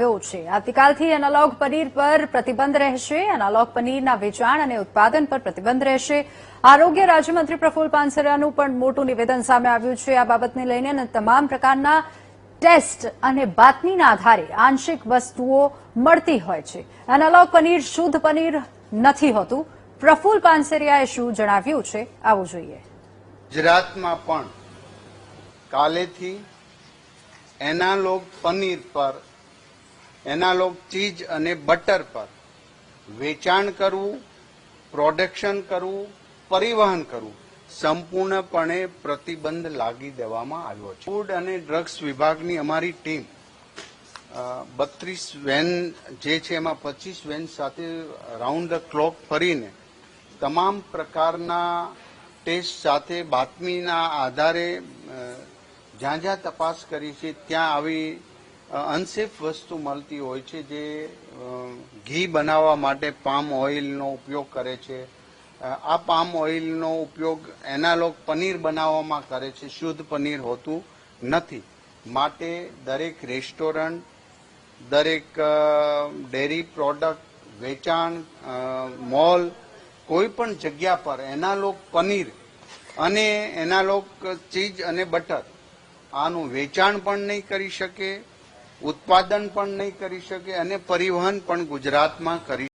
આવ્યો છે। આવતીકાલથી એનાલોગ પનીર પર પ્રતિબંધ રહેશે। એનાલોગ પનીરના વેચાણ અને ઉત્પાદન પર પ્રતિબંધ રહેશે। આરોગ્ય રાજ્યમંત્રી પ્રફુલ્લ પાનસરિયાનું પણ મોટું નિવેદન સામે આવ્યું છે આ બાબતને લઈને, અને તમામ પ્રકારના ટેસ્ટ અને બાતમીના આધારે આંશિક વસ્તુઓ મળતી હોય છે। એનાલોગ પનીર શુદ્ધ પનીર નથી હોતું। પ્રફુલ્લ પાનસરિયાએ શું જણાવ્યું છે, આવું જોઈએ। ગુજરાતમાં પણ કાલેથી એનાલોગ પનીર પર, એનાલોગ ચીઝ અને બટર પર વેચાણ કરવું, પ્રોડક્શન કરવું, પરિવહન કરવું સંપૂર્ણપણે પ્રતિબંધ લાગી દેવામાં આવ્યો છે। ફૂડ અને ડ્રગ્સ વિભાગની અમારી ટીમ 32 વેન જે છે એમાં 25 વેન સાથે રાઉન્ડ ધ ક્લોક ફરીને તમામ પ્રકારના ટેસ્ટ સાથે બાતમીના આધારે જ્યાં જ્યાં તપાસ કરી છે ત્યાં આવી અનસેફ વસ્તુ મળતી હોય છે, જે ઘી બનાવવા માટે પામ ઓઇલનો ઉપયોગ કરે છે। આ પામ ઓઇલનો ઉપયોગ એનાલોગ પનીર બનાવવામાં કરે છે, શુદ્ધ પનીર હોતું નથી। માટે દરેક રેસ્ટોરન્ટ, દરેક ડેરી પ્રોડક્ટ વેચાણ, મોલ, કોઈ પણ જગ્યા પર એનાલોગ પનીર અને એનાલોગ ચીઝ અને બટર આનું વેચાણ પણ નહીં કરી શકે, ઉત્પાદન પણ નહીં કરી શકે અને પરિવહન પણ ગુજરાતમાં કરી